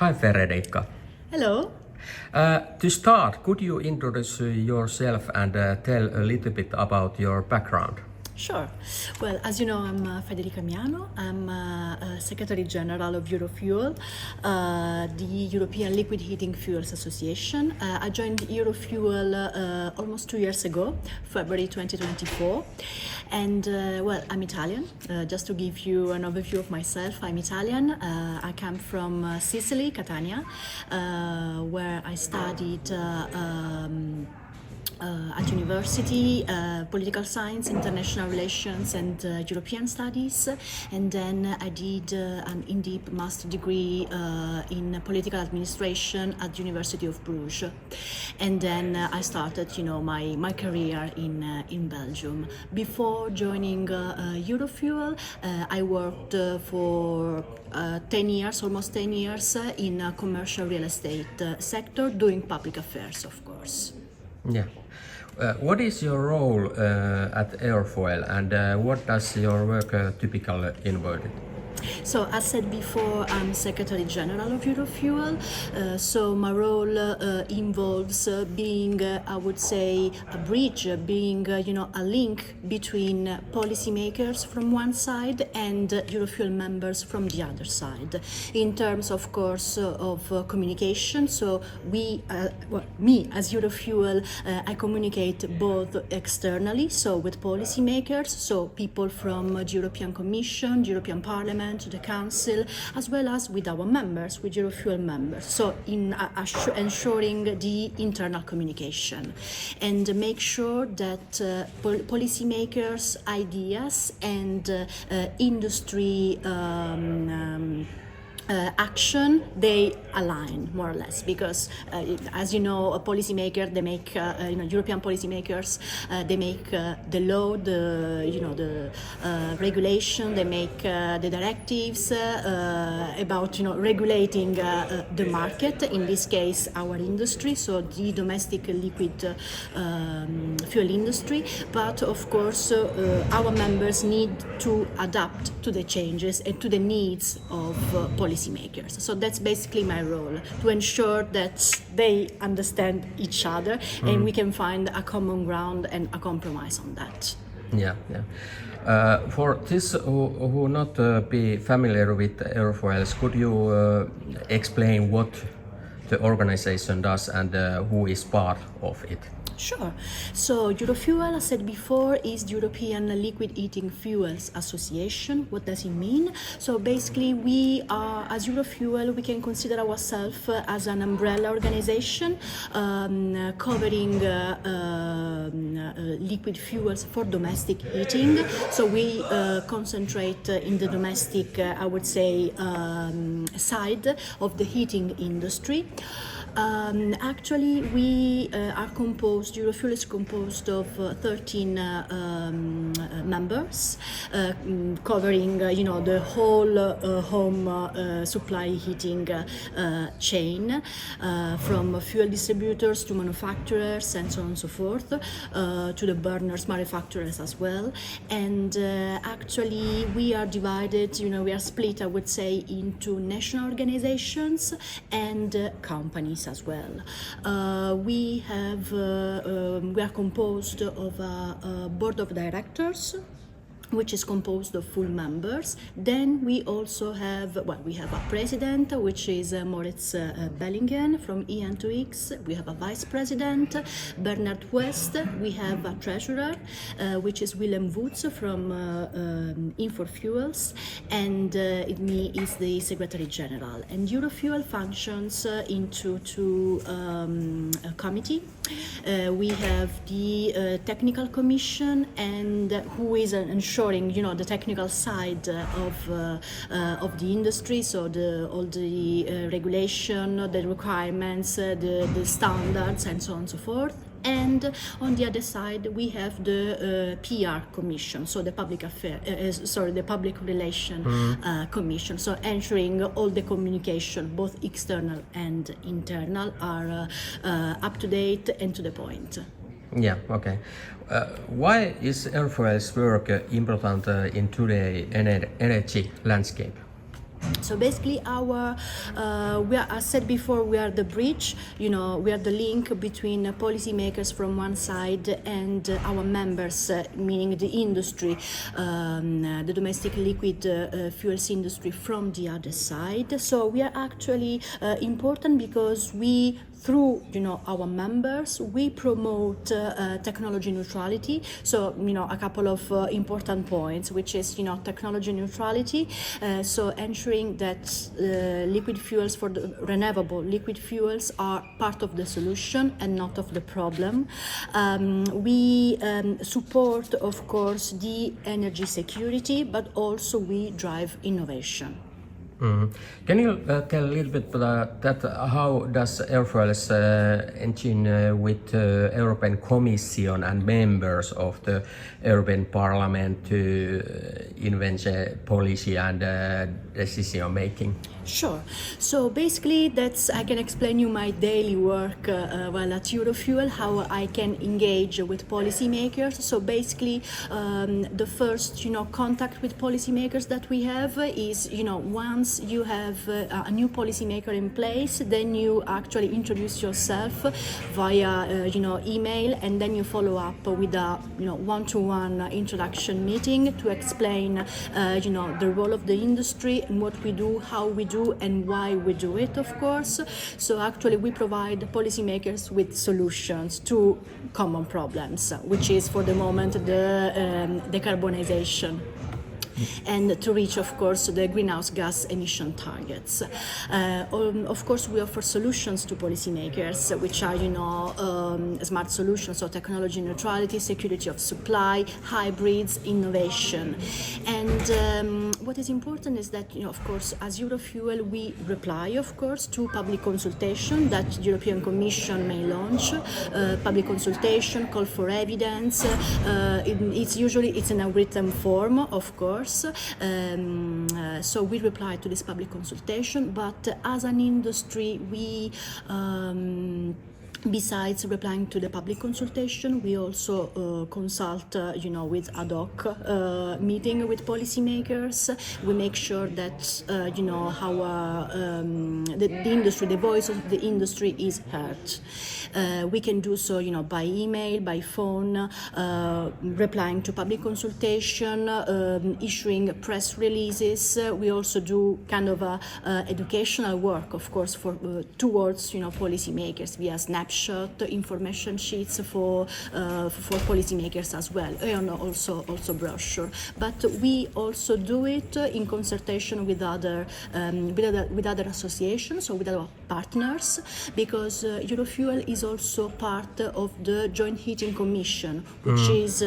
Hi, Federica. Hello. To start, could you introduce yourself and tell a little bit about your background? Sure. Well, as you know, I'm Federica Miano. I'm Secretary General of Eurofuel, the European Liquid Heating Fuels Association. I joined Eurofuel almost 2 years ago, February 2024. And well, I'm Italian. Just to give you an overview of myself, I'm Italian. I come from Sicily, Catania, where I studied at university, political science, international relations, and European studies. And then I did an in-depth master degree in political administration at the University of Bruges. And then I started, my career in Belgium. Before joining Eurofuel, I worked for 10 years, almost 10 years, in commercial real estate sector, doing public affairs, of course. Yeah. What is your role at Eurofuel and what does your work typically involve? So, as said before, I'm Secretary General of Eurofuel. So my role involves being, I would say, a bridge, being, a link between policymakers from one side and Eurofuel members from the other side. In terms, of course, of communication. So me as Eurofuel, I communicate both externally, so with policymakers, so people from the European Commission, the European Parliament, to the Council, as well as with our members, with Eurofuel members, so in ensuring the internal communication and make sure that policymakers' ideas and industry action, they align more or less, because as you know, a policymaker, they make European policymakers, they make the law, the regulation, they make the directives about regulating the market, in this case our industry, so the domestic liquid fuel industry. But of course our members need to adapt to the changes and to the needs of policymakers. So that's basically my role, to ensure that they understand each other and we can find a common ground and a compromise on that. Yeah. For this who not be familiar with Eurofuels, could you explain what the organization does and who is part of it? Sure. So Eurofuel, as said before, is the European Liquid Heating Fuels Association. What does it mean? So basically we are, as Eurofuel, we can consider ourselves as an umbrella organization covering liquid fuels for domestic heating. So we concentrate in the domestic, I would say, side of the heating industry. Actually, we are composed, Eurofuel is composed of 13 members, covering, the whole home supply heating chain, from fuel distributors to manufacturers and so on and so forth, to the burners manufacturers as well. And actually, we are divided, we are split, I would say, into national organizations and companies as well. We are composed of a board of directors, which is composed of full members. Then we also have, we have a president, which is Moritz Bellingen from EN2X. We have a vice president, Bernard West. We have a treasurer, which is Willem Woods from Infofuels, and me is the secretary general. And Eurofuel functions into two committee. We have the technical commission, and who is ensuring, the technical side of the industry, so all the regulation, the requirements, the standards, and so on and so forth. And on the other side, we have the PR commission, so the public relation commission. So ensuring all the communication, both external and internal, are up to date and to the point. Yeah, okay. Why is Eurofuel's work important in today's energy landscape? So basically, we are, as said before, we are the bridge. We are the link between policymakers from one side and our members, meaning the industry, the domestic liquid fuels industry from the other side. So we are actually important because through our members, we promote technology neutrality. So a couple of important points, which is technology neutrality. So ensuring that liquid fuels for the renewable liquid fuels are part of the solution and not of the problem. We support, of course, the energy security, but also we drive innovation. Can you tell a little bit about that? How does Eurofuel's engine with European Commission and members of the European Parliament to invent policy and decision making? Sure. So basically, I can explain you my daily work while at Eurofuel, how I can engage with policymakers. So basically, the first contact with policymakers that we have is once you have a new policymaker in place, then you actually introduce yourself via email, and then you follow up with a one-to-one introduction meeting to explain the role of the industry and what we do, how we do, and why we do it, of course. So actually we provide policymakers with solutions to common problems, which is for the moment the decarbonization, and to reach, of course, the greenhouse gas emission targets. Of course, we offer solutions to policymakers, which are, smart solutions, so technology neutrality, security of supply, hybrids, innovation. And what is important is that, of course, as Eurofuel, we reply, of course, to public consultation that the European Commission may launch. Public consultation, call for evidence. It's in a written form, of course. So we reply to this public consultation, but as an industry, we besides replying to the public consultation, we also consult, with ad hoc meeting with policymakers. We make sure that, the industry, the voice of the industry is heard. We can do so, by email, by phone, replying to public consultation, issuing press releases. We also do kind of educational work, of course, towards policymakers via snapshot information sheets for policymakers as well, and also brochure. But we also do it in consultation with other associations or with other partners, because Eurofuel is also part of the Joint Heating Commission, which is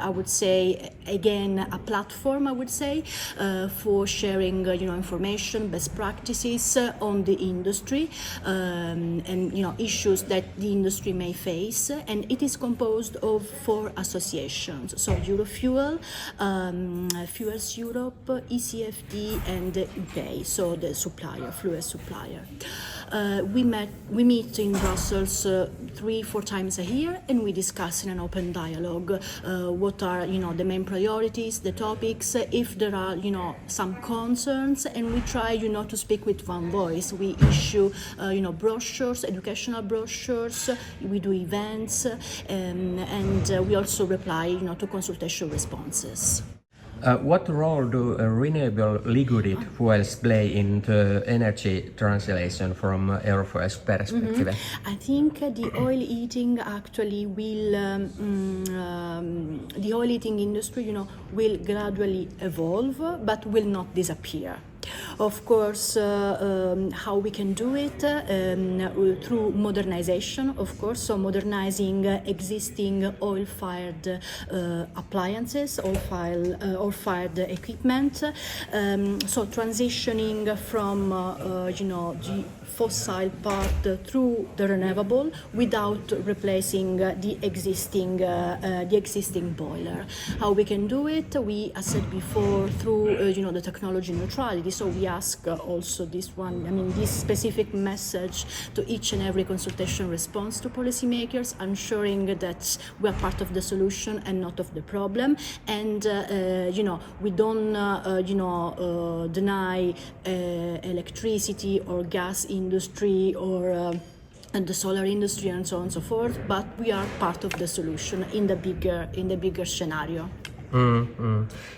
I would say, again, a platform, I would say, for sharing information, best practices on the industry, and issues that the industry may face. And it is composed of 4 associations, so Eurofuel, Fuels Europe, ECFD, and EPAY, so the supplier, fuel supplier. We meet in Brussels 3-4 times a year, and we discuss in an open dialogue what are the main priorities, the topics, if there are some concerns, and we try to speak with one voice. We issue brochures, educational brochures. We do events, and we also reply to consultation responses. What role do renewable liquid fuels play in the energy translation from Eurofuel's perspective? I think the oil heating actually will, the oil heating industry, will gradually evolve, but will not disappear. Of course, how we can do it through modernization, of course, so modernizing existing oil-fired appliances, oil-fired equipment. So transitioning from fossil part through the renewable without replacing the existing boiler. How we can do it? We, as said before, through the technology neutrality. So we ask also this specific message to each and every consultation response to policymakers, ensuring that we are part of the solution and not of the problem. And we don't deny electricity or gas industry or and the solar industry and so on and so forth, but we are part of the solution in the bigger scenario.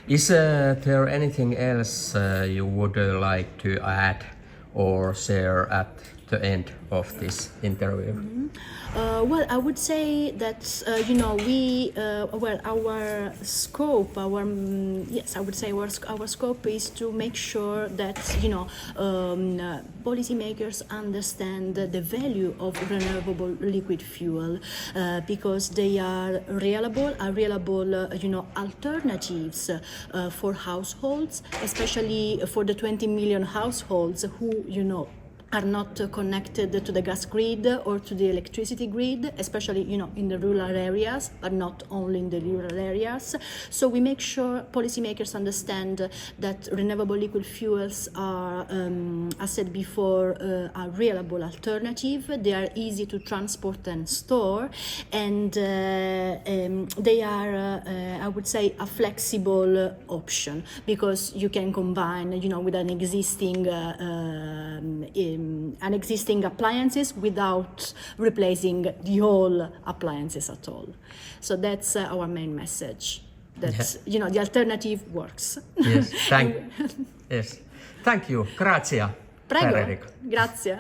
Is there anything else you would like to add or share at the end of this interview? Well, I would say that our scope, our scope is to make sure that policymakers understand the value of renewable liquid fuel because they are reliable alternatives for households, especially for the 20 million households who are not connected to the gas grid or to the electricity grid, especially in the rural areas, but not only in the rural areas. So we make sure policymakers understand that renewable liquid fuels are, as said before, a reliable alternative. They are easy to transport and store, and they are, I would say, a flexible option because you can combine, with an existing appliances without replacing the whole appliances at all. So that's our main message. That the alternative works. Yes, thank you. Grazie. Prego. Federico. Grazie.